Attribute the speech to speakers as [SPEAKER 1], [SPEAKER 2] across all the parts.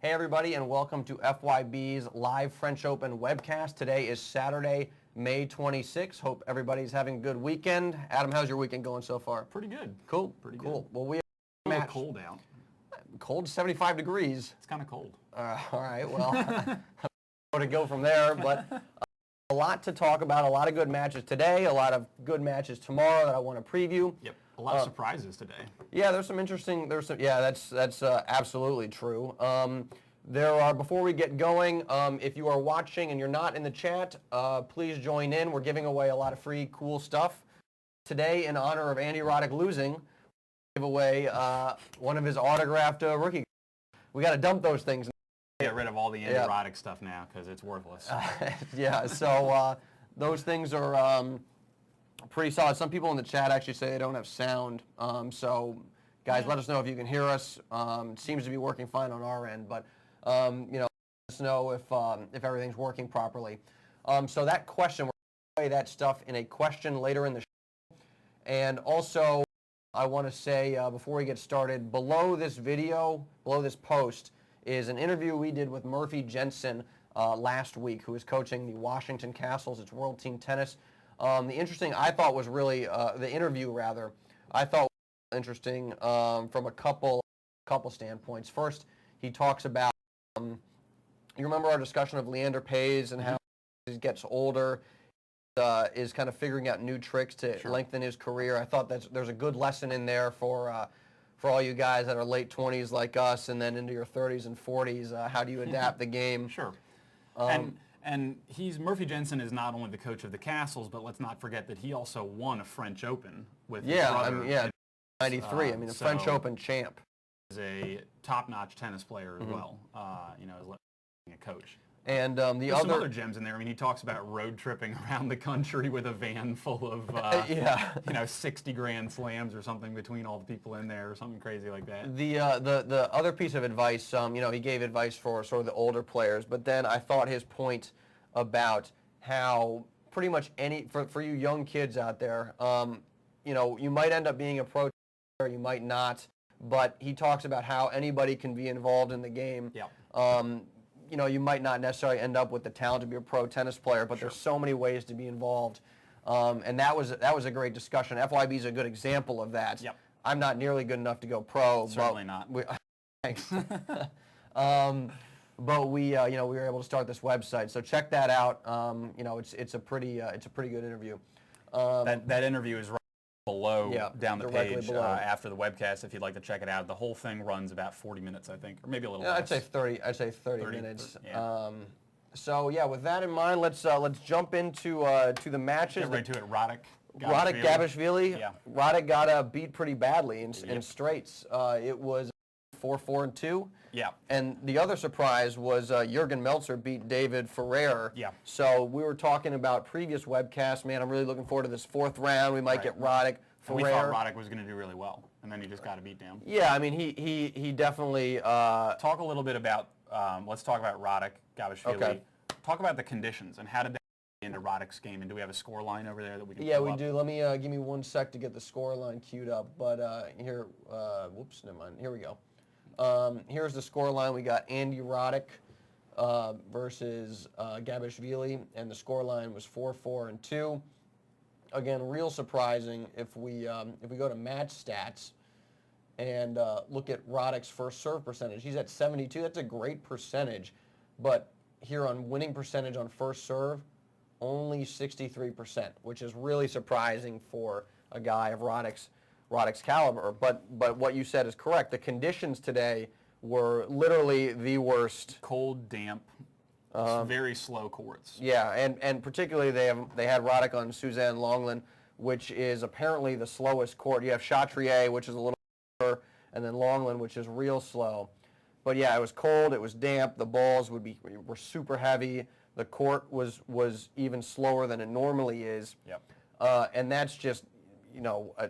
[SPEAKER 1] Hey everybody, and welcome to FYB's live French Open webcast. Today is Saturday, May 26th. Hope everybody's having a good weekend. Adam, how's your weekend going so far?
[SPEAKER 2] Pretty good.
[SPEAKER 1] Cool.
[SPEAKER 2] Pretty
[SPEAKER 1] cool.
[SPEAKER 2] good.
[SPEAKER 1] Well, we have
[SPEAKER 2] a little cold out.
[SPEAKER 1] Cold, 75 degrees.
[SPEAKER 2] It's kind of cold.
[SPEAKER 1] All right. Well, to go from there, but a lot to talk about. A lot of good matches today. A lot of good matches tomorrow that I want to preview.
[SPEAKER 2] Yep. A lot of surprises today.
[SPEAKER 1] Yeah, there's some interesting. Yeah, that's absolutely true. There are, before we get going, if you are watching and you're not in the chat, please join in. We're giving away a lot of free, cool stuff. Today, in honor of Andy Roddick losing, we give away one of his autographed rookie. We got to dump those things.
[SPEAKER 2] Get rid of all the Andy Roddick stuff now because it's worthless.
[SPEAKER 1] Yeah, so those things are pretty solid. Some people in the chat actually say they don't have sound. So, guys, let us know if you can hear us. It seems to be working fine on our end, but let us know if everything's working properly. So that question, we're going to play that stuff in a question later in the show. And also, I want to say before we get started, below this video, below this post, is an interview we did with Murphy Jensen last week, who is coaching the Washington Castles. It's World Team Tennis. The interesting, I thought, was really the interview. Rather, I thought was interesting from a couple standpoints. First, he talks about you remember our discussion of Leander Paes and how he gets older, is kind of figuring out new tricks to lengthen his career. I thought there's a good lesson in there for all you guys that are late 20s like us and then into your 30s and 40s. How do you adapt the game?
[SPEAKER 2] Sure. And Murphy Jensen is not only the coach of the Castles, but let's not forget that he also won a French Open with his brother.
[SPEAKER 1] 93. The French Open champ.
[SPEAKER 2] Is a top-notch tennis player as well. As a coach.
[SPEAKER 1] And
[SPEAKER 2] There's some other gems in there. He talks about road tripping around the country with a van full of 60 Grand Slams or something between all the people in there, or something crazy like that.
[SPEAKER 1] The other piece of advice, he gave advice for sort of the older players, but then I thought his point about how pretty much for you young kids out there, you might end up being a pro or you might not, but he talks about how anybody can be involved in the game.
[SPEAKER 2] Yeah.
[SPEAKER 1] You might not necessarily end up with the talent to be a pro tennis player, but there's so many ways to be involved. And that was a great discussion. FYB is a good example of that. Yep. I'm not nearly good enough to go pro.
[SPEAKER 2] Certainly not.
[SPEAKER 1] Thanks. But we were able to start this website, so check that out. It's a pretty good interview.
[SPEAKER 2] That interview is right below, down the page
[SPEAKER 1] below.
[SPEAKER 2] After the webcast, if you'd like to check it out. The whole thing runs about 40 minutes, I think, or maybe a little less.
[SPEAKER 1] I'd say 30 minutes.
[SPEAKER 2] Yeah.
[SPEAKER 1] So yeah, with that in mind, let's jump into to the matches.
[SPEAKER 2] Get right to it. Roddick,
[SPEAKER 1] Gabishvili.
[SPEAKER 2] Yeah.
[SPEAKER 1] Roddick got beat pretty badly in straights. It was 4-4-2.
[SPEAKER 2] Yeah.
[SPEAKER 1] And the other surprise was Jurgen Meltzer beat David Ferrer.
[SPEAKER 2] Yeah.
[SPEAKER 1] So we were talking about previous webcasts. Man, I'm really looking forward to this fourth round. We might get Roddick, Ferrer.
[SPEAKER 2] And we thought Roddick was going to do really well, and then he just got a beat down.
[SPEAKER 1] Yeah, he definitely.
[SPEAKER 2] Talk a little bit about. Let's talk about Roddick, Gabishvili. Okay. Talk about the conditions and how did that get into Roddick's game, and do we have a score line over there that we can?
[SPEAKER 1] Yeah, we do. Let me give me 1 sec to get the score line queued up. But here, whoops, never mind. Here we go. Here's the score line. We got Andy Roddick versus Gabishvili, and the score line was 4-4-2. Again, real surprising if we go to match stats and look at Roddick's first serve percentage. He's at 72. That's a great percentage, but here on winning percentage on first serve, only 63%, which is really surprising for a guy of Roddick's caliber, but what you said is correct. The conditions today were literally the worst.
[SPEAKER 2] Cold, damp, very slow courts.
[SPEAKER 1] Yeah, and particularly they had Roddick on Suzanne Longland, which is apparently the slowest court. You have Chatrier, which is a little slower, and then Longland, which is real slow. But yeah, it was cold, it was damp, the balls were super heavy, the court was even slower than it normally is.
[SPEAKER 2] Yep.
[SPEAKER 1] And that's just, a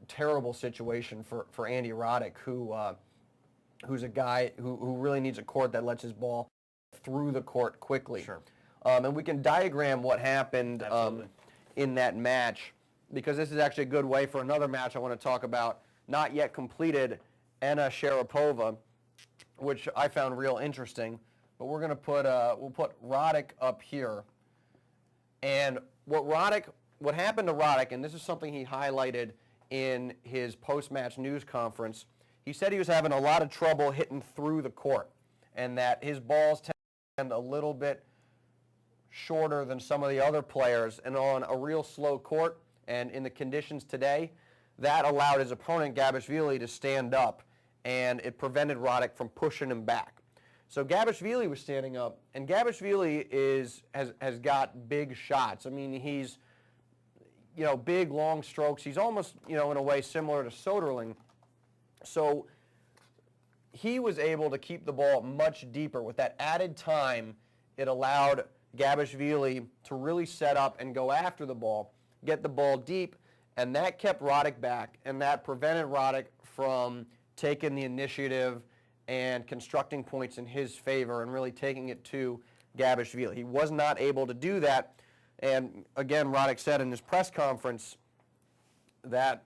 [SPEAKER 1] terrible situation for Andy Roddick, who's a guy who really needs a court that lets his ball through the court quickly.
[SPEAKER 2] Sure.
[SPEAKER 1] And we can diagram what happened in that match, because this is actually a good way for another match I want to talk about, not yet completed, Anna Sharapova which I found real interesting. But we're going to put we'll put Roddick up here. And what happened to Roddick, and this is something he highlighted in his post-match news conference, he said he was having a lot of trouble hitting through the court, and that his balls tend a little bit shorter than some of the other players, and on a real slow court and in the conditions today, that allowed his opponent Gabishvili to stand up, and it prevented Roddick from pushing him back. So Gabishvili was standing up, and Gabishvili has got big shots. I mean, he's, big, long strokes. He's almost, in a way similar to Soderling. So he was able to keep the ball much deeper. With that added time, it allowed Gabishvili to really set up and go after the ball, get the ball deep, and that kept Roddick back, and that prevented Roddick from taking the initiative and constructing points in his favor and really taking it to Gabishvili. He was not able to do that. And again, Roddick said in his press conference that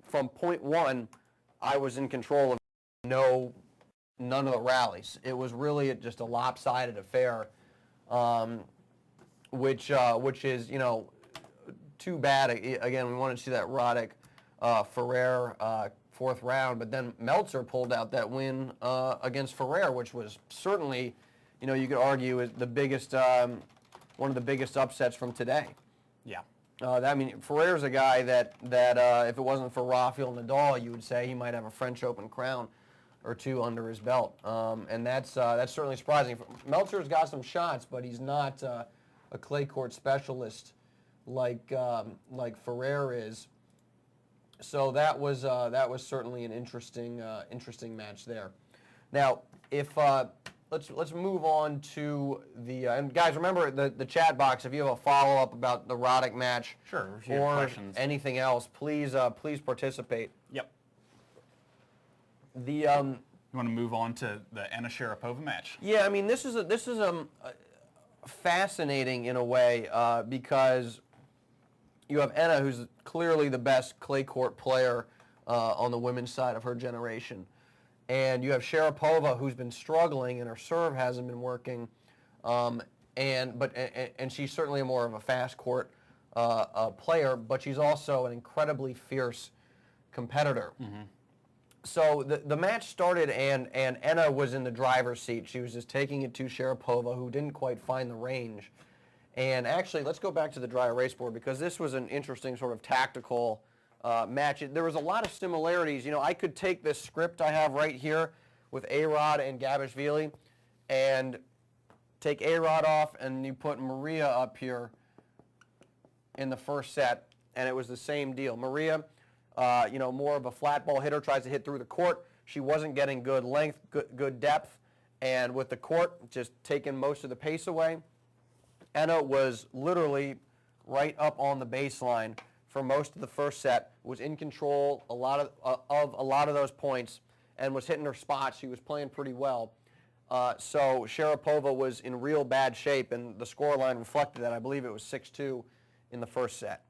[SPEAKER 1] from point one, I was in control of none of the rallies. It was really just a lopsided affair, which is, too bad. Again, we wanted to see that Roddick Ferrer fourth round, but then Meltzer pulled out that win against Ferrer, which was certainly, you could argue is the biggest, one of the biggest upsets from today.
[SPEAKER 2] Yeah.
[SPEAKER 1] Ferrer's a guy that if it wasn't for Rafael Nadal, you would say he might have a French Open crown or two under his belt, and that's certainly surprising. Meltzer's got some shots, but he's not a clay court specialist like Ferrer is. So that was certainly an interesting match there. Now, if let's move on to the and guys, remember the chat box. If you have a follow up about the Roddick match,
[SPEAKER 2] sure,
[SPEAKER 1] or anything else, please participate.
[SPEAKER 2] Yep.
[SPEAKER 1] You
[SPEAKER 2] want to move on to the Anna Sharapova match?
[SPEAKER 1] Yeah, I mean this is fascinating in a way because you have Anna, who's clearly the best clay court player on the women's side of her generation. And you have Sharapova, who's been struggling, and her serve hasn't been working. And she's certainly more of a fast court player, but she's also an incredibly fierce competitor. Mm-hmm. So the match started, and Anna was in the driver's seat. She was just taking it to Sharapova, who didn't quite find the range. And actually, let's go back to the dry erase board because this was an interesting sort of tactical match. There was a lot of similarities. I could take this script I have right here with A-Rod and Gabishvili and take A-Rod off, and you put Maria up here in the first set, and it was the same deal. Maria, more of a flat ball hitter, tries to hit through the court. She wasn't getting good length, good depth, and with the court just taking most of the pace away. Anna was literally right up on the baseline for most of the first set, was in control a lot of those points, and was hitting her spots. She was playing pretty well. So Sharapova was in real bad shape, and the scoreline reflected that. I believe it was 6-2 in the first set.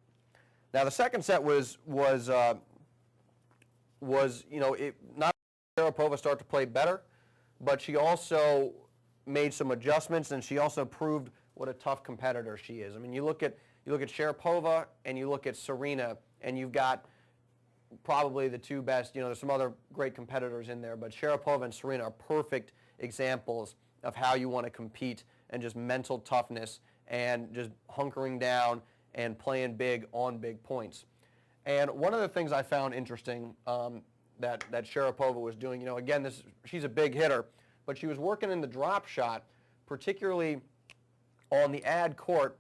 [SPEAKER 1] Now the second set was not Sharapova start to play better, but she also made some adjustments, and she also proved what a tough competitor she is. I mean, you look at Sharapova and you look at Serena, and you've got probably the two best. There's some other great competitors in there, but Sharapova and Serena are perfect examples of how you want to compete, and just mental toughness and just hunkering down and playing big on big points. And one of the things I found interesting that Sharapova was doing, again, she's a big hitter, but she was working in the drop shot, particularly on the ad court,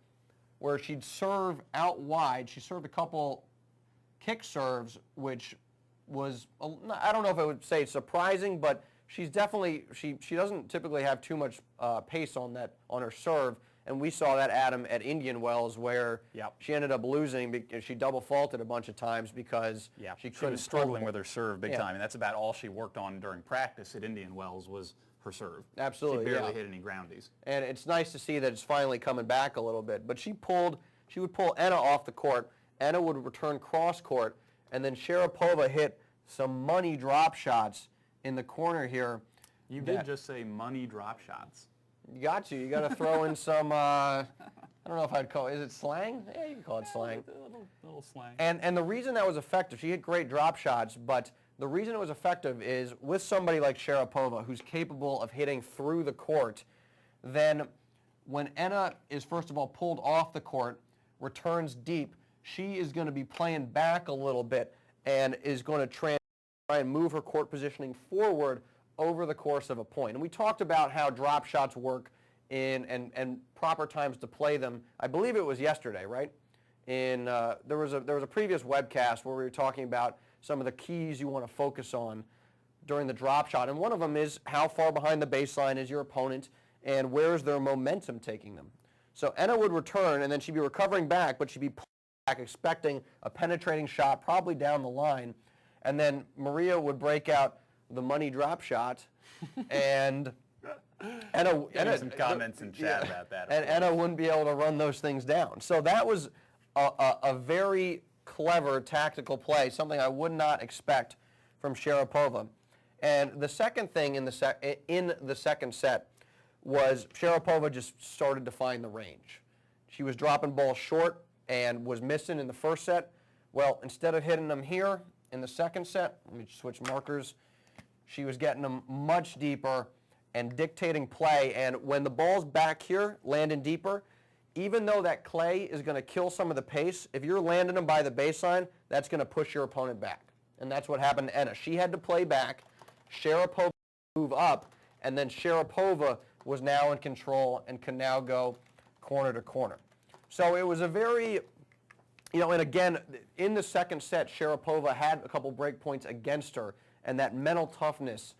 [SPEAKER 1] where she'd serve out wide. She served a couple kick serves, which was, I don't know if I would say surprising, but she's definitely, she doesn't typically have too much pace on her serve. And we saw that, Adam, at Indian Wells, where she ended up losing because she double faulted a bunch of times because she couldn't.
[SPEAKER 2] She was struggling with her serve big time, and that's about all she worked on during practice at Indian Wells was her serve.
[SPEAKER 1] Absolutely,
[SPEAKER 2] she barely hit any groundies.
[SPEAKER 1] And it's nice to see that it's finally coming back a little bit. But she would pull Anna off the court. Anna would return cross court, and then Sharapova hit some money drop shots in the corner here.
[SPEAKER 2] You did just say money drop shots.
[SPEAKER 1] You got to. You got to throw in some, I don't know if I'd call it, is it slang? Yeah, you can call it slang.
[SPEAKER 2] A little slang.
[SPEAKER 1] And the reason that was effective, she hit great drop shots, but the reason it was effective is with somebody like Sharapova, who's capable of hitting through the court, then when Enna is, first of all, pulled off the court, returns deep, she is going to be playing back a little bit and is going to try and move her court positioning forward over the course of a point. And we talked about how drop shots work and proper times to play them. I believe it was yesterday, right? There was a previous webcast where we were talking about some of the keys you want to focus on during the drop shot. And one of them is how far behind the baseline is your opponent and where is their momentum taking them. So Enna would return and then she'd be recovering back, but she'd be pulling back expecting a penetrating shot probably down the line. And then Maria would break out the money drop shot and Enna
[SPEAKER 2] some comments in chat about that.
[SPEAKER 1] And Enna wouldn't be able to run those things down. So that was a very clever tactical play, something I would not expect from Sharapova. And the second thing in the second set was Sharapova just started to find the range. She was dropping balls short and was missing in the first set. Well, instead of hitting them here in the second set, let me switch markers, she was getting them much deeper and dictating play. And when the ball's back here, landing deeper, even though that clay is going to kill some of the pace, if you're landing them by the baseline, that's going to push your opponent back. And that's what happened to Enna. She had to play back, Sharapova move up, and then Sharapova was now in control and can now go corner to corner. So it was a very, and again, in the second set, Sharapova had a couple break points against her, and that mental toughness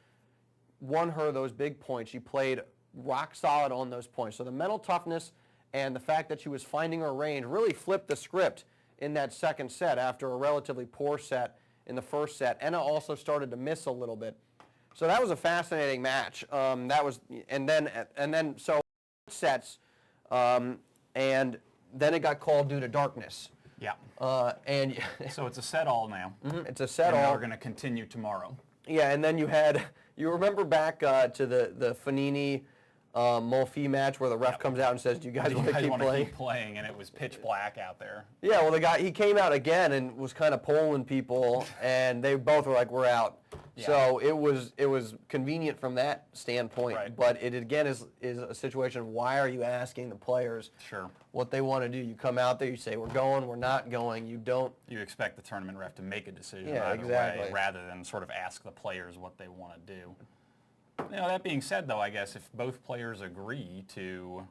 [SPEAKER 1] won her those big points. She played rock solid on those points. So the mental toughness and the fact that she was finding her range really flipped the script in that second set after a relatively poor set in the first set. Enna also started to miss a little bit. So that was a fascinating match. And then sets, and then it got called due to darkness.
[SPEAKER 2] Yeah. So it's a set all now.
[SPEAKER 1] Mm-hmm. It's a set all.
[SPEAKER 2] And we're going to continue tomorrow.
[SPEAKER 1] Yeah, and then you remember back to the Fanini Mulfi match where the ref comes out and says, "Do you guys want to keep playing?"
[SPEAKER 2] And it was pitch black out there.
[SPEAKER 1] Yeah, well, he came out again and was kind of polling people, and they both were like, "We're out." Yeah. So it was convenient from that standpoint.
[SPEAKER 2] Right.
[SPEAKER 1] But it again is a situation. Why are you asking the players what they want to do? You come out there, you say, "We're going," "We're not going." You don't.
[SPEAKER 2] You expect the tournament ref to make a decision
[SPEAKER 1] exactly.
[SPEAKER 2] way, rather than sort of ask the players what they want to do. That being said, though, I guess if both players agree to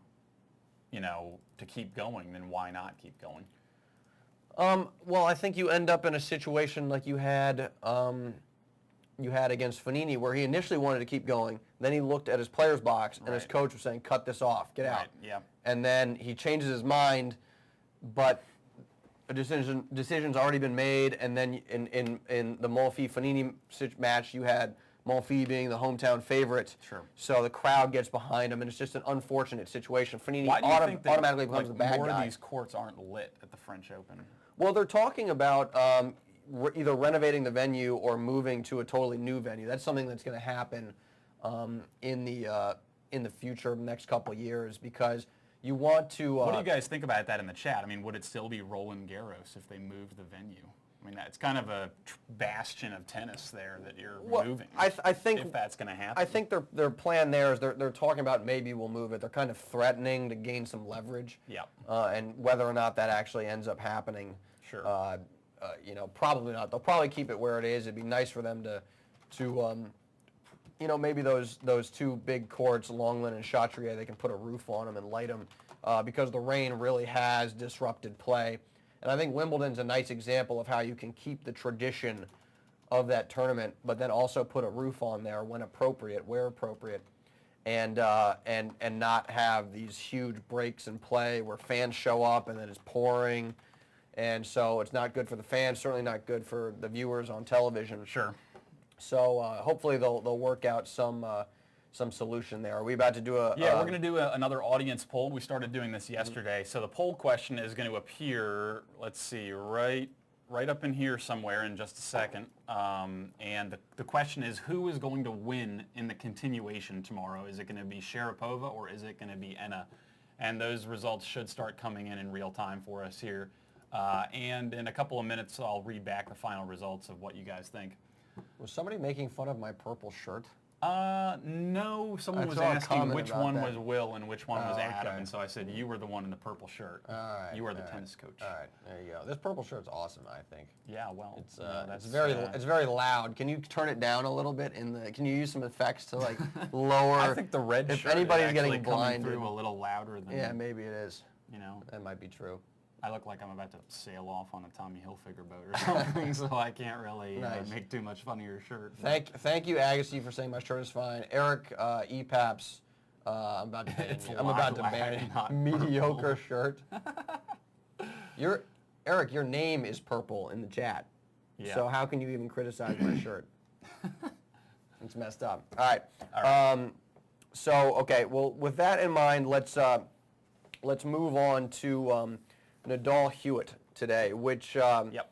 [SPEAKER 2] keep going, then why not keep going?
[SPEAKER 1] Well, I think you end up in a situation like you had against Fanini, where he initially wanted to keep going. Then he looked at his player's box, and his coach was saying, "Cut this off, get out."
[SPEAKER 2] Yeah.
[SPEAKER 1] And then he changes his mind, but a decision's already been made. And then in the Mulfi-Fanini match, you had Mulfi being the hometown favorite.
[SPEAKER 2] Sure.
[SPEAKER 1] So the crowd gets behind him, and it's just an unfortunate situation. Fanini
[SPEAKER 2] Why do you think that,
[SPEAKER 1] automatically becomes the bad guy.
[SPEAKER 2] More of these courts aren't lit at the French Open?
[SPEAKER 1] Well, they're talking about either renovating the venue or moving to a totally new venue. That's something that's going to happen in the future, next couple of years, because you want to.
[SPEAKER 2] What do you guys think about that in the chat? I mean, would it still be Roland Garros if they moved the venue? I mean, it's kind of a bastion of tennis there that you're moving.
[SPEAKER 1] I think
[SPEAKER 2] if that's going to happen.
[SPEAKER 1] I think their plan there is they're talking about maybe we'll move it. They're kind of threatening to gain some leverage.
[SPEAKER 2] Yeah.
[SPEAKER 1] And whether or not that actually ends up happening,
[SPEAKER 2] sure.
[SPEAKER 1] Probably not. They'll probably keep it where it is. It'd be nice for them to maybe those two big courts, Longland and Chatrier, they can put a roof on them and light them because the rain really has disrupted play. And I think Wimbledon's a nice example of how you can keep the tradition of that tournament, but then also put a roof on there when appropriate, where appropriate, and not have these huge breaks in play where fans show up and then it's pouring, and so it's not good for the fans, certainly not good for the viewers on television.
[SPEAKER 2] Sure.
[SPEAKER 1] So hopefully they'll work out some solution there. Are we about to do a...
[SPEAKER 2] Yeah, we're going to do another audience poll. We started doing this yesterday. So the poll question is going to appear, let's see, right right up in here somewhere in just a second. And the question is, who is going to win in the continuation tomorrow? Is it going to be Sharapova or is it going to be Enna? And those results should start coming in real time for us here. And in a couple of minutes, I'll read back the final results of what you guys think.
[SPEAKER 1] Was somebody making fun of my purple shirt?
[SPEAKER 2] No, someone was asking which one was Will and which one was Adam, and so I said you were the one in the purple shirt.
[SPEAKER 1] All right.
[SPEAKER 2] You are the tennis coach.
[SPEAKER 1] All right, there you go. This purple shirt's awesome, I think.
[SPEAKER 2] Yeah, well,
[SPEAKER 1] it's very loud. Can you turn it down a little bit can you use some effects to like lower?
[SPEAKER 2] I think the red
[SPEAKER 1] if
[SPEAKER 2] shirt
[SPEAKER 1] anybody's
[SPEAKER 2] is
[SPEAKER 1] getting
[SPEAKER 2] actually
[SPEAKER 1] blinded
[SPEAKER 2] coming through a little louder than.
[SPEAKER 1] Yeah, maybe it is.
[SPEAKER 2] You know,
[SPEAKER 1] that might be true.
[SPEAKER 2] I look like I'm about to sail off on a Tommy Hilfiger boat or something, so I can't really make too much fun of your shirt.
[SPEAKER 1] Thank you, Agassi, for saying my shirt is fine. Eric EPAPS, I'm about to ban mediocre shirt. Eric, your name is purple in the chat. Yeah. So how can you even criticize my shirt? It's messed up. All right. Okay. Well, with that in mind, let's move on to Nadal Hewitt today, which
[SPEAKER 2] yep.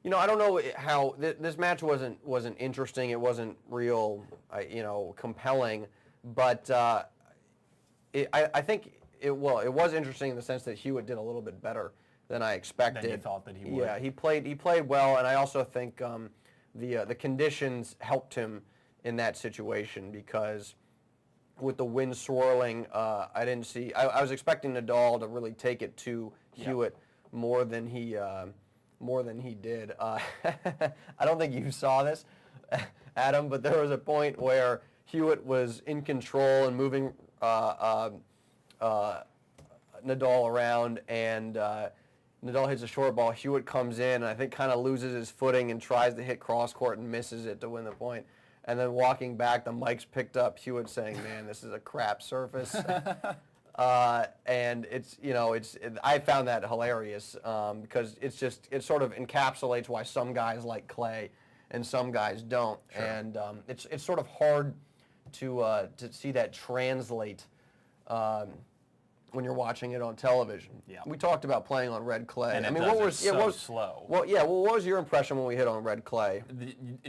[SPEAKER 1] You know, I don't know how this match wasn't interesting. It wasn't real, compelling, but I think it was interesting in the sense that Hewitt did a little bit better than I expected.
[SPEAKER 2] Than you thought that he would.
[SPEAKER 1] Yeah, he played well, and I also think the conditions helped him in that situation because with the wind swirling, I didn't see. I was expecting Nadal to really take it to Hewitt more than he did. I don't think you saw this, Adam, but there was a point where Hewitt was in control and moving Nadal around, and Nadal hits a short ball. Hewitt comes in and I think kind of loses his footing and tries to hit cross court and misses it to win the point. And then walking back, the mic's picked up Hewitt saying, "Man, this is a crap surface." And I found that hilarious because it sort of encapsulates why some guys like clay and some guys don't. Sure. And it's sort of hard to see that translate when you're watching it on television.
[SPEAKER 2] Yeah.
[SPEAKER 1] We talked about playing on red clay.
[SPEAKER 2] And what was slow.
[SPEAKER 1] Well, what was your impression when we hit on red clay?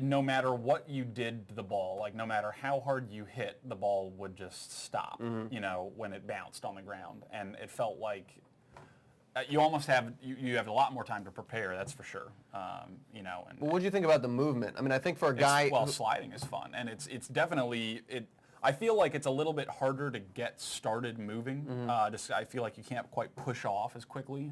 [SPEAKER 2] No matter what you did to the ball, like no matter how hard you hit, the ball would just stop, when it bounced on the ground. And it felt like you almost have a lot more time to prepare, that's for sure. Well,
[SPEAKER 1] what do you think about the movement? I mean, I think for a guy...
[SPEAKER 2] sliding is fun, and it's definitely... I feel like it's a little bit harder to get started moving. I feel like you can't quite push off as quickly.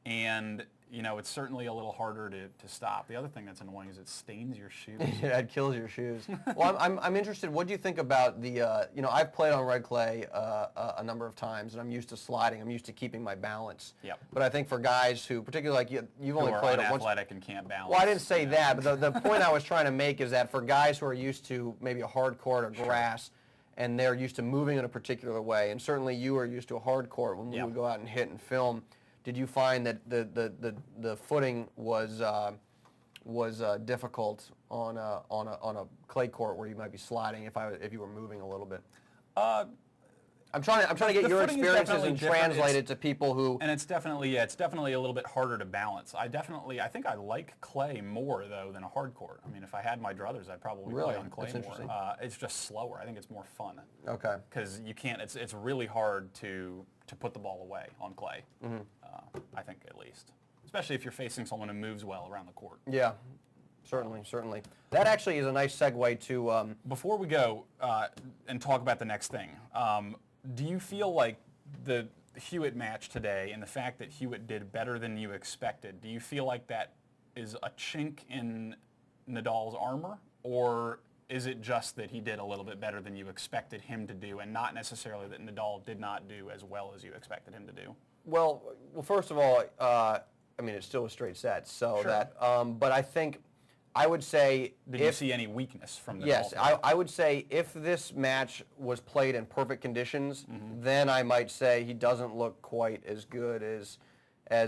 [SPEAKER 2] And it's certainly a little harder to stop. The other thing that's annoying is it stains your shoes.
[SPEAKER 1] Yeah, it kills your shoes. Well, I'm interested. What do you think about the? I've played on red clay a number of times, and I'm used to sliding. I'm used to keeping my balance.
[SPEAKER 2] Yep.
[SPEAKER 1] But I think for guys who, particularly like you've only played it once.
[SPEAKER 2] Athletic and can't balance.
[SPEAKER 1] Well, I didn't say that, but the point I was trying to make is that for guys who are used to maybe a hard court or grass, and they're used to moving in a particular way, and certainly you are used to a hard court when we would go out and hit and film. Did you find that the footing was difficult on a clay court where you might be sliding if you were moving a little bit? I'm trying to get your experiences and translate it to people who.
[SPEAKER 2] And it's definitely a little bit harder to balance. I think I like clay more though than a hard court. I mean, if I had my druthers, I'd probably play on clay more. It's just slower. I think it's more fun.
[SPEAKER 1] Okay.
[SPEAKER 2] Because you can't. It's really hard to put the ball away on clay. Mm-hmm. I think at least, especially if you're facing someone who moves well around the court.
[SPEAKER 1] Yeah. Certainly. That actually is a nice segue to.
[SPEAKER 2] Before we go and talk about the next thing. Do you feel like the Hewitt match today and the fact that Hewitt did better than you expected, do you feel like that is a chink in Nadal's armor, or is it just that he did a little bit better than you expected him to do and not necessarily that Nadal did not do as well as you expected him to do?
[SPEAKER 1] Well, first of all, it's still a straight set, so that, but I think I would say...
[SPEAKER 2] Did you see any weakness from Nadal?
[SPEAKER 1] Yes, I would say if this match was played in perfect conditions, then I might say he doesn't look quite as good as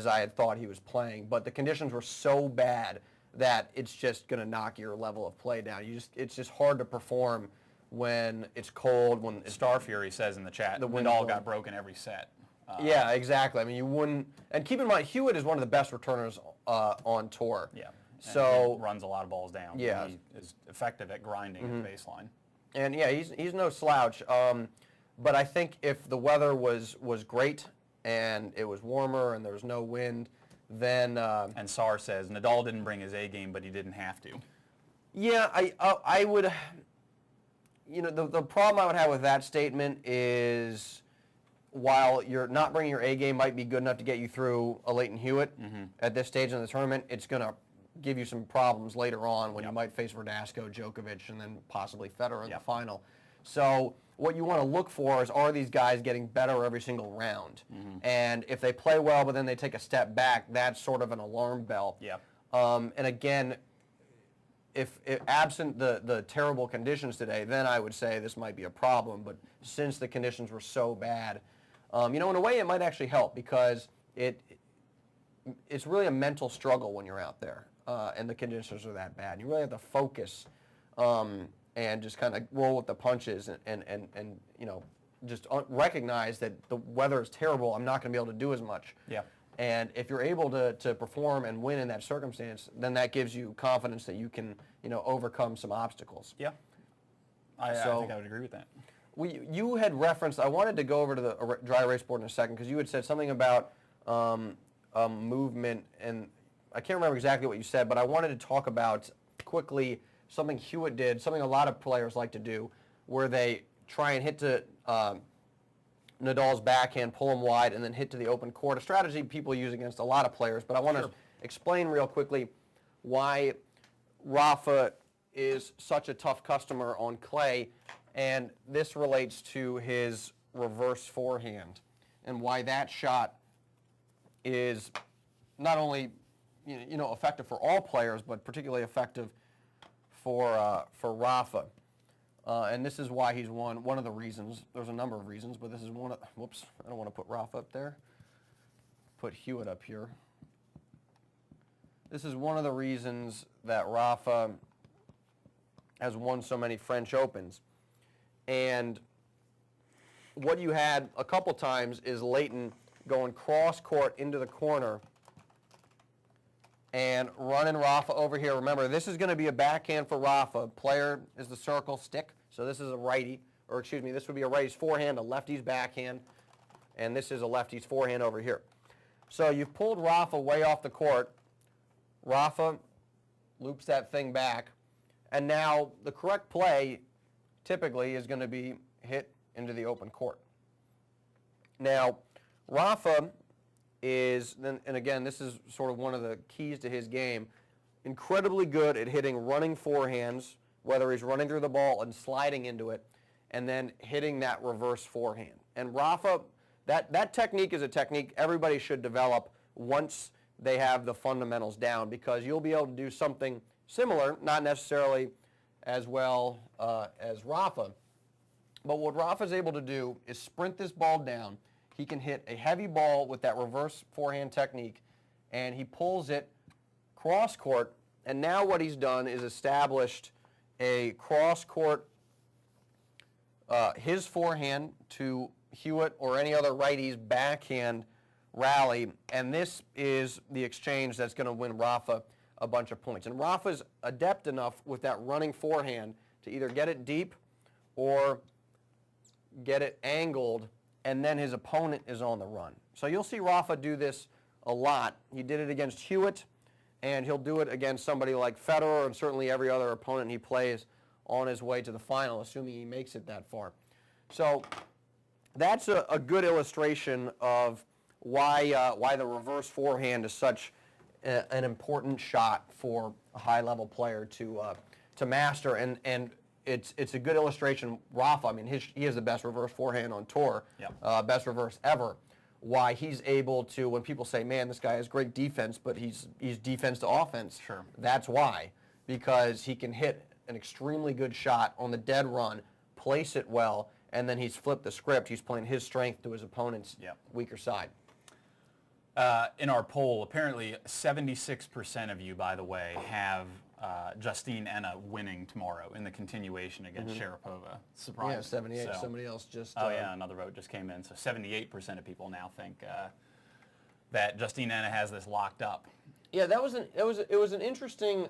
[SPEAKER 1] I had thought he was playing. But the conditions were so bad that it's just going to knock your level of play down. It's just hard to perform when it's cold. When
[SPEAKER 2] Star Fury says in the chat, Nadal got broken every set.
[SPEAKER 1] Yeah, exactly. I mean, you wouldn't. And keep in mind, Hewitt is one of the best returners on tour.
[SPEAKER 2] Yeah.
[SPEAKER 1] So
[SPEAKER 2] and runs a lot of balls down.
[SPEAKER 1] Yeah.
[SPEAKER 2] He is effective at grinding at the baseline.
[SPEAKER 1] And yeah, he's no slouch. But I think if the weather was great and it was warmer and there was no wind, then
[SPEAKER 2] And Sar says Nadal didn't bring his A game, but he didn't have to.
[SPEAKER 1] yeah, I would. You know, the problem I would have with that statement is, while you're not bringing your A game might be good enough to get you through a Leighton Hewitt at this stage in the tournament, it's going to give you some problems later on when you might face Verdasco, Djokovic, and then possibly Federer in the final. So what you want to look for is, are these guys getting better every single round? And if they play well but then they take a step back, that's sort of an alarm bell.
[SPEAKER 2] Yeah.
[SPEAKER 1] And again, if absent the terrible conditions today, then I would say this might be a problem. But since the conditions were so bad, you know, in a way it might actually help, because it's really a mental struggle when you're out there and the conditions are that bad. You really have to focus and just kind of roll with the punches and you know, just recognize that the weather is terrible. I'm not going to be able to do as much.
[SPEAKER 2] Yeah.
[SPEAKER 1] And if you're able to perform and win in that circumstance, then that gives you confidence that you can, you know, overcome some obstacles.
[SPEAKER 2] Yeah. I think I would agree with that.
[SPEAKER 1] You had referenced, I wanted to go over to the dry erase board in a second, because you had said something about movement, and I can't remember exactly what you said, but I wanted to talk about quickly something Hewitt did, something a lot of players like to do, where they try and hit to Nadal's backhand, pull him wide, and then hit to the open court. A strategy people use against a lot of players, but I want to explain real quickly why Rafa is such a tough customer on clay, and this relates to his reverse forehand and why that shot is not only you know effective for all players, but particularly effective for Rafa. And this is why he's won. One of the reasons, there's a number of reasons, but this is one of, whoops, I don't want to put Rafa up there. Put Hewitt up here. This is one of the reasons that Rafa has won so many French Opens. And what you had a couple times is Leighton going cross court into the corner and running Rafa over here. Remember, this is going to be a backhand for Rafa. Player is the circle, stick. So this is a righty, or excuse me, this would be a righty's forehand, a lefty's backhand, and this is a lefty's forehand over here. So you've pulled Rafa way off the court. Rafa loops that thing back, and now the correct play typically is going to be hit into the open court. Now, Rafa is, and again, this is sort of one of the keys to his game, incredibly good at hitting running forehands, whether he's running through the ball and sliding into it, and then hitting that reverse forehand. And Rafa, that technique is a technique everybody should develop once they have the fundamentals down, because you'll be able to do something similar, not necessarily as well as Rafa. But what Rafa's able to do is sprint this ball down. He can hit a heavy ball with that reverse forehand technique, and he pulls it cross court. And now what he's done is established a cross court, his forehand to Hewitt or any other righty's backhand rally, and this is the exchange that's going to win Rafa a bunch of points. And Rafa's adept enough with that running forehand to either get it deep or get it angled, and then his opponent is on the run. So you'll see Rafa do this a lot. He did it against Hewitt, and he'll do it against somebody like Federer and certainly every other opponent he plays on his way to the final, assuming he makes it that far. So that's a good illustration of why the reverse forehand is such an important shot for a high-level player to master, and it's a good illustration. Rafa, I mean, he has the best reverse forehand on tour, best reverse ever. Why he's able to, when people say, man, this guy has great defense, but he's defense to offense.
[SPEAKER 2] Sure.
[SPEAKER 1] That's why, because he can hit an extremely good shot on the dead run, place it well, and then he's flipped the script. He's playing his strength to his opponent's weaker side.
[SPEAKER 2] In our poll, apparently 76% of you, by the way, have Justine Enna winning tomorrow in the continuation against Sharapova. Surprise.
[SPEAKER 1] Yeah, 78.
[SPEAKER 2] So,
[SPEAKER 1] Somebody else just.
[SPEAKER 2] oh yeah, another vote just came in. So 78% of people now think that Justine Enna has this locked up.
[SPEAKER 1] Yeah, that was it was an interesting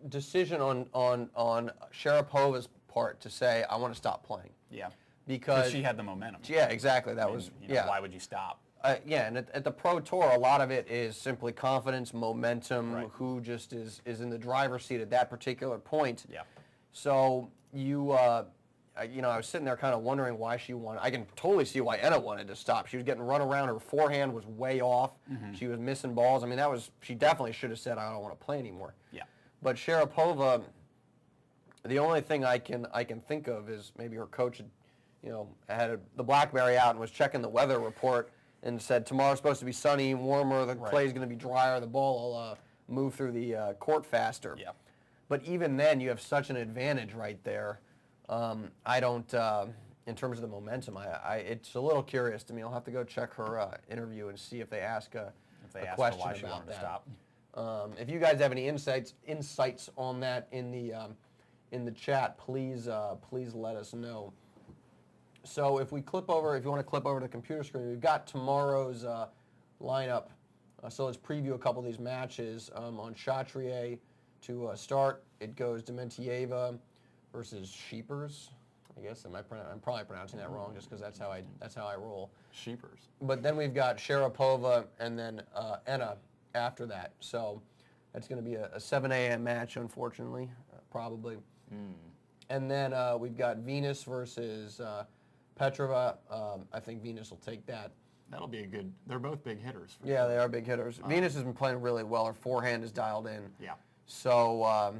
[SPEAKER 1] decision on Sharapova's part to say I want to stop playing.
[SPEAKER 2] Yeah.
[SPEAKER 1] Because
[SPEAKER 2] she had the momentum.
[SPEAKER 1] Yeah, exactly. That was yeah.
[SPEAKER 2] Why would you stop?
[SPEAKER 1] Yeah, and at the Pro Tour, a lot of it is simply confidence, momentum,
[SPEAKER 2] Right.
[SPEAKER 1] who just is in the driver's seat at that particular point.
[SPEAKER 2] Yeah.
[SPEAKER 1] So I was sitting there kind of wondering why she wanted. I can totally see why Enna wanted to stop. She was getting run around. Her forehand was way off. She was missing balls. I mean, she definitely should have said, I don't want to play anymore.
[SPEAKER 2] Yeah.
[SPEAKER 1] But Sharapova, the only thing I can think of is maybe her coach had the BlackBerry out and was checking the weather report and said tomorrow's supposed to be sunny, warmer, the clay's going to be drier, the ball will move through the court faster.
[SPEAKER 2] Yeah.
[SPEAKER 1] But even then, you have such an advantage right there. I don't, in terms of the momentum, it's a little curious to me. I'll have to go check her interview and see if they ask a question
[SPEAKER 2] why she
[SPEAKER 1] about
[SPEAKER 2] wanted to
[SPEAKER 1] that.
[SPEAKER 2] stop.
[SPEAKER 1] If you guys have any insights on that in the chat, please let us know. So if you want to clip over to the computer screen, we've got tomorrow's lineup. So let's preview a couple of these matches. On Chatrier to start, it goes Dementieva versus Sheepers. I guess I'm probably pronouncing that wrong just because that's how I roll.
[SPEAKER 2] Sheepers.
[SPEAKER 1] But then we've got Sharapova and then Enna after that. So that's going to be a 7 a.m. match, unfortunately, probably. And then we've got Venus versus Petrova. I think Venus will take that.
[SPEAKER 2] That'll be a good. They're both big hitters.
[SPEAKER 1] Yeah, they are big hitters. Venus has been playing really well. Her forehand is dialed in.
[SPEAKER 2] Yeah.
[SPEAKER 1] So I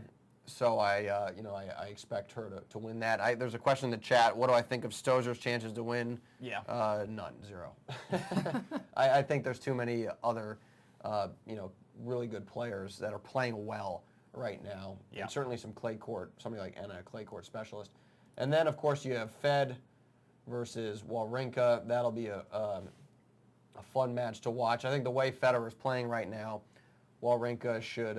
[SPEAKER 1] expect her to win that. There's a question in the chat. What do I think of Stozer's chances to win?
[SPEAKER 2] Yeah.
[SPEAKER 1] None, zero. I think there's too many other, really good players that are playing well right now.
[SPEAKER 2] Yeah.
[SPEAKER 1] And certainly somebody like Enna, a clay court specialist. And then of course you have Fed versus Wawrinka. That'll be a fun match to watch. I think the way Federer's playing right now, Wawrinka should,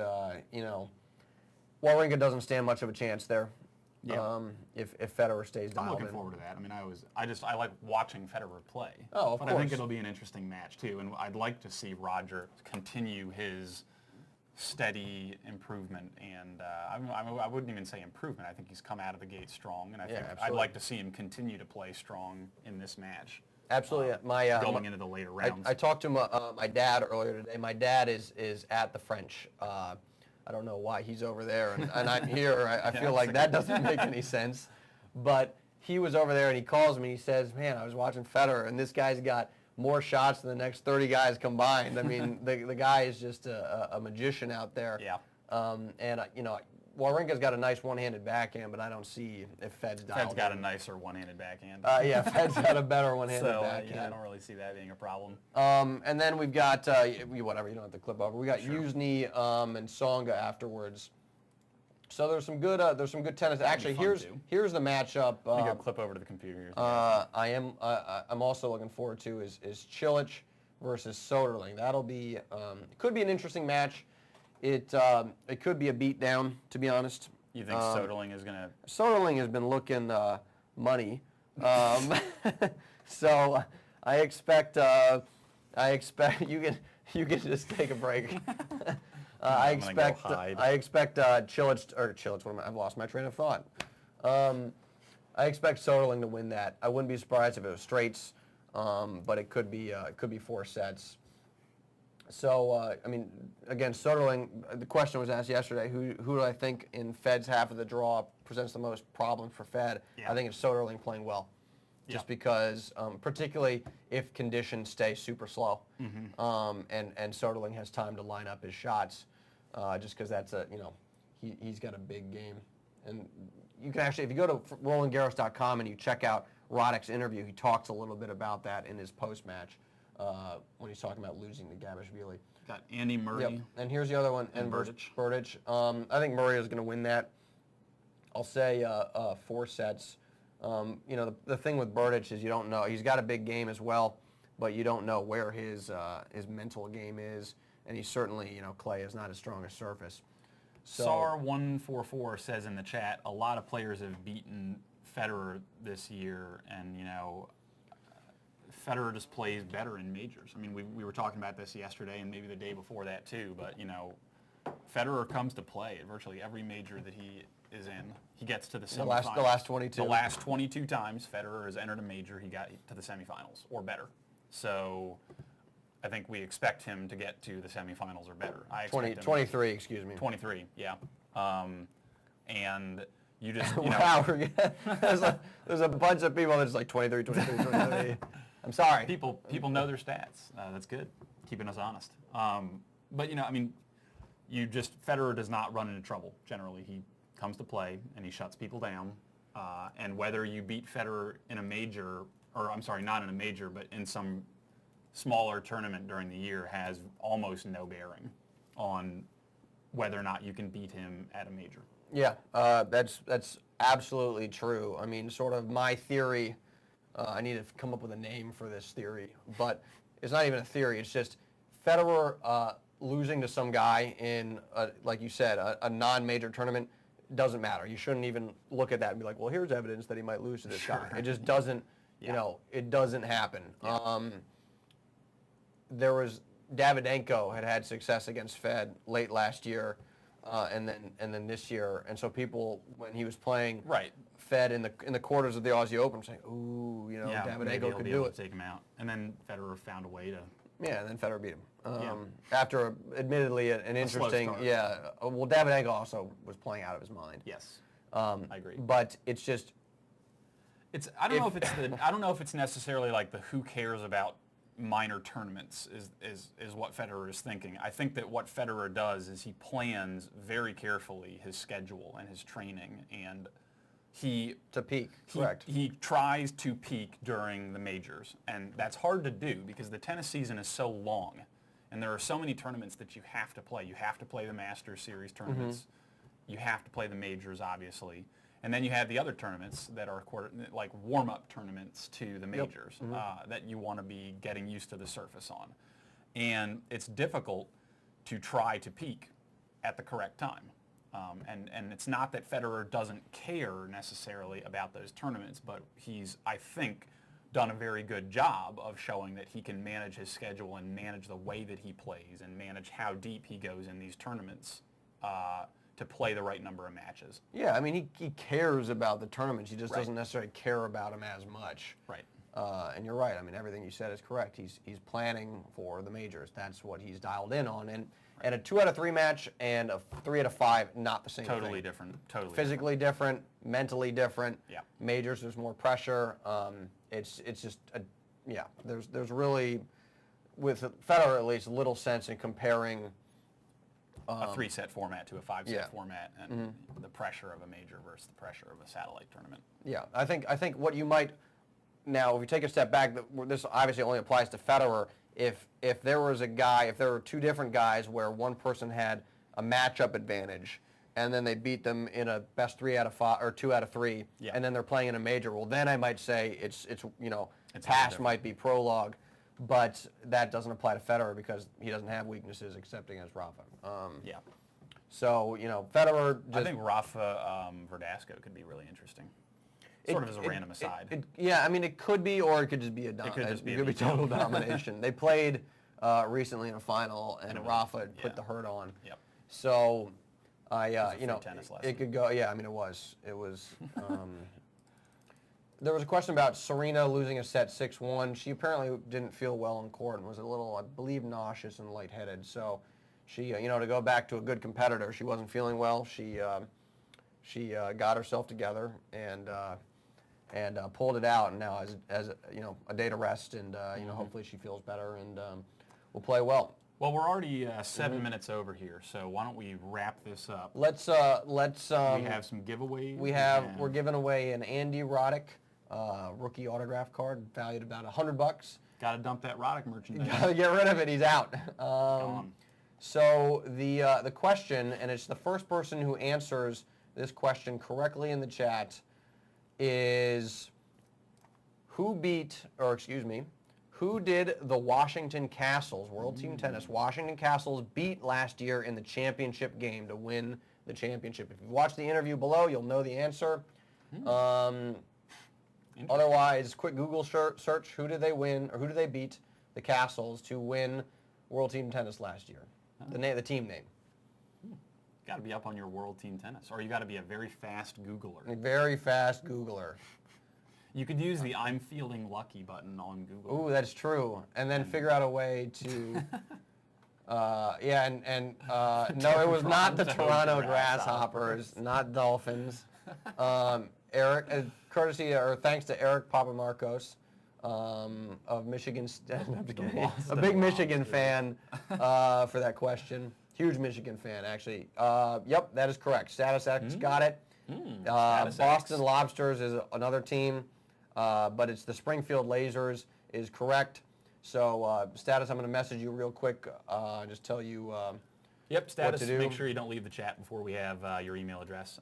[SPEAKER 1] Wawrinka doesn't stand much of a chance there.
[SPEAKER 2] Yeah.
[SPEAKER 1] If Federer stays dialed in.
[SPEAKER 2] I'm looking forward to that. I mean, I like watching Federer play.
[SPEAKER 1] Oh, of
[SPEAKER 2] but
[SPEAKER 1] course.
[SPEAKER 2] I think it'll be an interesting match too, and I'd like to see Roger continue his steady improvement, and I wouldn't even say improvement. I think he's come out of the gate strong, and I think
[SPEAKER 1] absolutely.
[SPEAKER 2] I'd like to see him continue to play strong in this match.
[SPEAKER 1] Absolutely.
[SPEAKER 2] Going into the later rounds.
[SPEAKER 1] I talked to my dad earlier today. My dad is at the French. I don't know why he's over there and I'm here. I feel like that doesn't make any sense. But he was over there and he calls me and he says, man, I was watching Federer and this guy's got more shots than the next 30 guys combined. I mean, the guy is just a magician out there.
[SPEAKER 2] Yeah.
[SPEAKER 1] Wawrinka's got a nice one-handed backhand, but I don't see if Fed's dialed
[SPEAKER 2] Fed's got
[SPEAKER 1] in.
[SPEAKER 2] a nicer one-handed backhand.
[SPEAKER 1] Yeah, Fed's got a better one-handed backhand.
[SPEAKER 2] Yeah, I don't really see that being a problem.
[SPEAKER 1] And then we've got, whatever, you don't have to clip over. We got Yuzny and Tsonga afterwards. So there's some good tennis. Actually, here's the matchup.
[SPEAKER 2] You go clip over to the computer.
[SPEAKER 1] I'm also looking forward to is Cilic versus Soderling. That'll be could be an interesting match. It could be a beatdown, to be honest.
[SPEAKER 2] You think Soderling is gonna?
[SPEAKER 1] Soderling has been looking money, so I expect you can just take a break. I expect Cilic. I've lost my train of thought. I expect Soderling to win that. I wouldn't be surprised if it was straights, but it could be 4 sets. So, again, Soderling, the question was asked yesterday, who do I think in Fed's half of the draw presents the most problem for Fed?
[SPEAKER 2] Yeah.
[SPEAKER 1] I think it's Soderling playing well, just because, particularly if conditions stay super slow, and Soderling has time to line up his shots, just because that's he's got a big game. And you can actually, if you go to RolandGarros.com and you check out Roddick's interview, he talks a little bit about that in his post-match. When he's talking about losing to Gabashvili.
[SPEAKER 2] Got Andy Murray.
[SPEAKER 1] Yep. And here's the other one.
[SPEAKER 2] And
[SPEAKER 1] Berdych. I think Murray is going to win that. I'll say 4 sets. The thing with Berdych is you don't know. He's got a big game as well, but you don't know where his mental game is. And he's certainly, clay is not his strongest surface. So,
[SPEAKER 2] SAR144 says in the chat, a lot of players have beaten Federer this year, and Federer just plays better in majors. I mean, we were talking about this yesterday and maybe the day before that too, but Federer comes to play at virtually every major that he is in. He gets to the semifinals.
[SPEAKER 1] the last 22.
[SPEAKER 2] The last 22 times Federer has entered a major, he got to the semifinals or better. So I think we expect him to get to the semifinals or better.
[SPEAKER 1] 23, excuse me.
[SPEAKER 2] 23, yeah. And you just,
[SPEAKER 1] wow, there's a bunch of people that's like 23, 23, 23. I'm sorry.
[SPEAKER 2] People know their stats. That's good, keeping us honest. But Federer does not run into trouble generally. He comes to play and he shuts people down. And whether you beat Federer in a major, or I'm sorry, not in a major, but in some smaller tournament during the year has almost no bearing on whether or not you can beat him at a major.
[SPEAKER 1] Yeah, that's absolutely true. I mean, sort of my theory, I need to come up with a name for this theory, but it's not even a theory. It's just Federer losing to some guy in, like you said, a non-major tournament doesn't matter. You shouldn't even look at that and be like, well, here's evidence that he might lose to this guy. It just doesn't, it doesn't happen. Yeah. There was Davydenko had success against Fed late last year, and then this year, and so people, when he was playing Fed in the quarters of the Aussie Open, saying, ooh, Davydenko could do it.
[SPEAKER 2] Take him out, and then Federer found a way to.
[SPEAKER 1] Yeah, and then Federer beat him. After admittedly an interesting, well, Davydenko also was playing out of his mind.
[SPEAKER 2] Yes, I agree.
[SPEAKER 1] But it's just,
[SPEAKER 2] I don't know if it's necessarily like the who cares about minor tournaments is what Federer is thinking. I think that what Federer does is he plans very carefully his schedule and his training, and
[SPEAKER 1] to peak, correct.
[SPEAKER 2] He tries to peak during the majors, and that's hard to do because the tennis season is so long, and there are so many tournaments that you have to play. You have to play the Masters Series tournaments. You have to play the majors, obviously. And then you have the other tournaments that are like warm-up tournaments to the majors that you want to be getting used to the surface on. And it's difficult to try to peak at the correct time. And it's not that Federer doesn't care necessarily about those tournaments, but he's, I think, done a very good job of showing that he can manage his schedule and manage the way that he plays and manage how deep he goes in these tournaments to play the right number of matches.
[SPEAKER 1] Yeah, I mean, he cares about the tournaments. He just doesn't necessarily care about them as much.
[SPEAKER 2] Right.
[SPEAKER 1] And you're right. I mean, everything you said is correct. He's planning for the majors. That's what he's dialed in on. And a 2 out of 3 match and a 3 out of 5, not the same thing.
[SPEAKER 2] Totally different. Totally
[SPEAKER 1] physically different, mentally different.
[SPEAKER 2] Yeah.
[SPEAKER 1] Majors, there's more pressure. It's just there's really, with Federer at least, little sense in comparing
[SPEAKER 2] a 3-set format to a 5-set format, and the pressure of a major versus the pressure of a satellite tournament.
[SPEAKER 1] Yeah, I think what you might, now if you take a step back, this obviously only applies to Federer. If there was a guy, if there were 2 different guys where one person had a matchup advantage, and then they beat them in a best 3 out of 5 or 2 out of 3, and then they're playing in a major, well then I might say it's past might be prologue. But that doesn't apply to Federer because he doesn't have weaknesses except against Rafa. So, Federer
[SPEAKER 2] I think Rafa Verdasco could be really interesting. Sort of as a random aside.
[SPEAKER 1] I mean, it could be, or it could just be it could be total domination. They played recently in a final, and Rafa put the hurt on.
[SPEAKER 2] Yep.
[SPEAKER 1] So,
[SPEAKER 2] tennis lesson.
[SPEAKER 1] It could go. Yeah, I mean, it was. There was a question about Serena losing a set 6-1. She apparently didn't feel well on court and was a little, I believe, nauseous and lightheaded. So she, to go back to a good competitor, she wasn't feeling well. She got herself together and pulled it out. And now as a day to rest, and hopefully she feels better and will play well.
[SPEAKER 2] Well, we're already 7 minutes over here, so why don't we wrap this up?
[SPEAKER 1] Let's.
[SPEAKER 2] We have some giveaways.
[SPEAKER 1] We're giving away an Andy Roddick rookie autograph card valued about $100.
[SPEAKER 2] Got to dump that Roddick merchandise.
[SPEAKER 1] Got to get rid of it. He's out.
[SPEAKER 2] Gone.
[SPEAKER 1] So the question, and it's the first person who answers this question correctly in the chat, is who did the Washington Castles, World Team Tennis, Washington Castles beat last year in the championship game to win the championship. If you watch the interview below, you'll know the answer. Otherwise, quick Google search, who did they win, or who did they beat, the Castles, to win World Team Tennis last year? The team name.
[SPEAKER 2] Got to be up on your World Team Tennis, or you got to be a very fast Googler.
[SPEAKER 1] A very fast Googler.
[SPEAKER 2] You could use the I'm feeling lucky button on Google.
[SPEAKER 1] Ooh, that's true. And then figure out a way to... no, it was not the Toronto Grasshoppers, not Dolphins. Eric, courtesy or thanks to Eric Papamarcos of Michigan State. A big Michigan fan for that question. Huge Michigan fan, actually. Yep, that is correct. Status X got it. Boston Lobsters is another team, but it's the Springfield Lasers is correct. So, Status, I'm going to message you real quick, just tell you
[SPEAKER 2] Yep, Status,
[SPEAKER 1] what to do.
[SPEAKER 2] Make sure you don't leave the chat before we have your email address.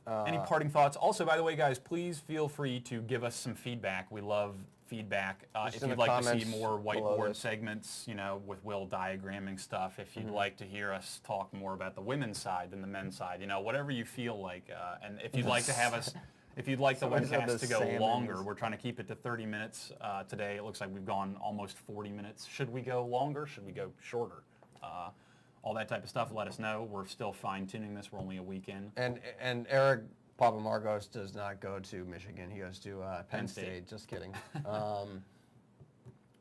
[SPEAKER 2] Any parting thoughts? Also, by the way, guys, please feel free to give us some feedback. We love feedback. If you'd like to see more whiteboard segments, with Will diagramming stuff, if you'd like to hear us talk more about the women's side than the men's side, whatever you feel like. And if you'd like to have us, if you'd like the webcast to go longer, we're trying to keep it to 30 minutes today. It looks like we've gone almost 40 minutes. Should we go longer? Should we go shorter? All that type of stuff, let us know. We're still fine-tuning this. We're only a week in.
[SPEAKER 1] And Eric Papamarcos does not go to Michigan. He goes to Penn State. Just kidding.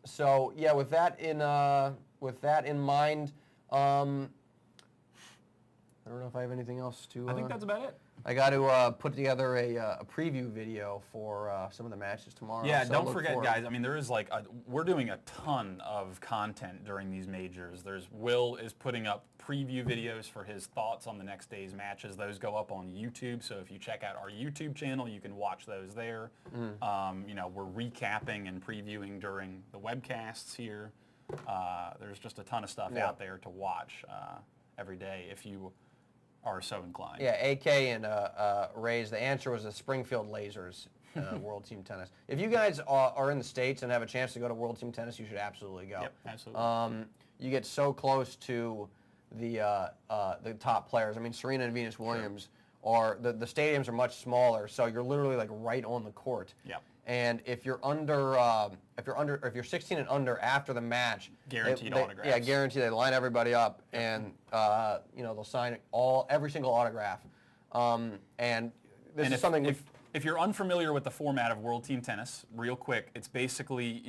[SPEAKER 1] So yeah, with that in mind, I don't know if I have anything else to.
[SPEAKER 2] I think that's about it.
[SPEAKER 1] I got to put together a preview video for some of the matches tomorrow.
[SPEAKER 2] Yeah,
[SPEAKER 1] so
[SPEAKER 2] don't forget, guys. I mean, there is we're doing a ton of content during these majors. Will is putting up preview videos for his thoughts on the next day's matches. Those go up on YouTube. So if you check out our YouTube channel, you can watch those there. We're recapping and previewing during the webcasts here. There's just a ton of stuff out there to watch every day if you are so inclined.
[SPEAKER 1] Yeah, AK and Rays. The answer was the Springfield Lasers, World Team Tennis. If you guys are in the States and have a chance to go to World Team Tennis, you should absolutely go.
[SPEAKER 2] Yep, absolutely.
[SPEAKER 1] You get so close to the top players. I mean, Serena and Venus Williams are the stadiums are much smaller, so you're literally like right on the court.
[SPEAKER 2] Yep.
[SPEAKER 1] And if you're 16 and under after the match,
[SPEAKER 2] guaranteed autographs.
[SPEAKER 1] Yeah, guaranteed. They line everybody up, and they'll sign every single autograph. And this is something.
[SPEAKER 2] If you're unfamiliar with the format of World Team Tennis, real quick, it's basically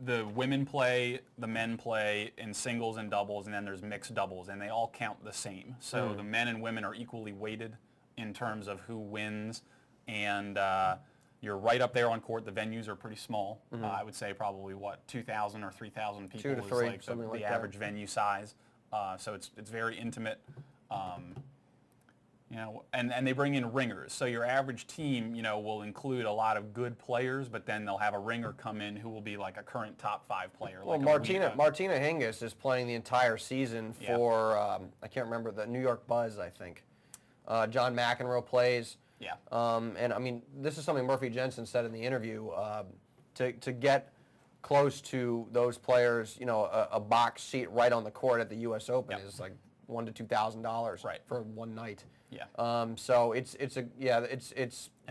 [SPEAKER 2] the women play, the men play in singles and doubles, and then there's mixed doubles, and they all count the same. So the men and women are equally weighted in terms of who wins, and you're right up there on court. The venues are pretty small. I would say probably 2,000 or 3,000 people
[SPEAKER 1] 2 to 3,
[SPEAKER 2] is the average venue size. So it's very intimate. And they bring in ringers. So your average team, will include a lot of good players, but then they'll have a ringer come in who will be like a current top 5 player.
[SPEAKER 1] Well, Martina Hingis is playing the entire season for I can't remember, the New York Buzz, I think. John McEnroe plays.
[SPEAKER 2] Yeah.
[SPEAKER 1] And I mean, this is something Murphy Jensen said in the interview. To get close to those players, a box seat right on the court at the U.S. Open is like $1,000 to $2,000 for one night.
[SPEAKER 2] Yeah.
[SPEAKER 1] So it's
[SPEAKER 2] and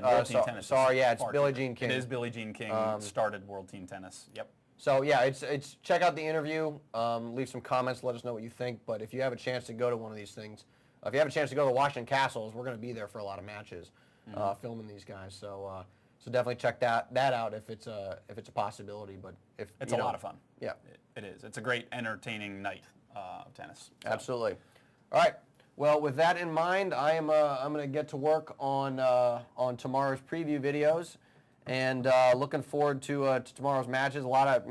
[SPEAKER 2] World Team Tennis.
[SPEAKER 1] It's Billie Jean King.
[SPEAKER 2] It is Billie Jean King started World Team Tennis. Yep.
[SPEAKER 1] So yeah, it's check out the interview. Leave some comments. Let us know what you think. But if you have a chance to go to one of these things. If you have a chance to go to Washington Castles, we're going to be there for a lot of matches, filming these guys. So definitely check that out if it's a possibility. But if
[SPEAKER 2] it's a lot of fun.
[SPEAKER 1] Yeah,
[SPEAKER 2] it is. It's a great entertaining night of tennis. So.
[SPEAKER 1] Absolutely. All right. Well, with that in mind, I'm going to get to work on tomorrow's preview videos, and looking forward to tomorrow's matches. A lot of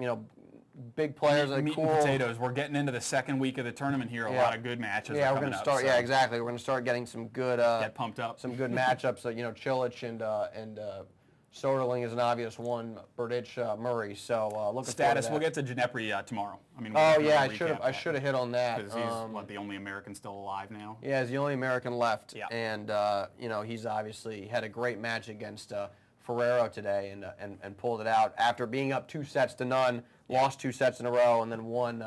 [SPEAKER 1] big players.
[SPEAKER 2] Meat and potatoes. We're getting into the second week of the tournament here. A lot of good matches.
[SPEAKER 1] Yeah,
[SPEAKER 2] we're
[SPEAKER 1] going to start. Yeah, exactly. We're going to start getting some good.
[SPEAKER 2] Get pumped up.
[SPEAKER 1] Some good matchups. Chilich and Soderling is an obvious one. Berdych, Murray. So looking
[SPEAKER 2] Status.
[SPEAKER 1] forward to that.
[SPEAKER 2] We'll get to Ginepri tomorrow. I mean.
[SPEAKER 1] I should have hit on that.
[SPEAKER 2] Because he's the only American still alive now.
[SPEAKER 1] Yeah, he's the only American left.
[SPEAKER 2] Yeah.
[SPEAKER 1] And he's obviously had a great match against Ferrero today and pulled it out after being up 2-0. Lost 2 sets in a row, and then won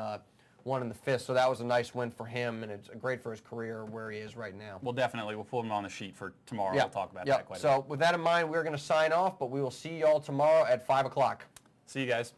[SPEAKER 1] won in the fifth. So that was a nice win for him, and it's great for his career where he is right now.
[SPEAKER 2] Well, definitely. We'll put him on the sheet for tomorrow.
[SPEAKER 1] Yeah.
[SPEAKER 2] We'll talk about
[SPEAKER 1] Yeah.
[SPEAKER 2] that quite a bit.
[SPEAKER 1] So with that in mind, we're going to sign off, but we will see you all tomorrow at 5 o'clock.
[SPEAKER 2] See you guys.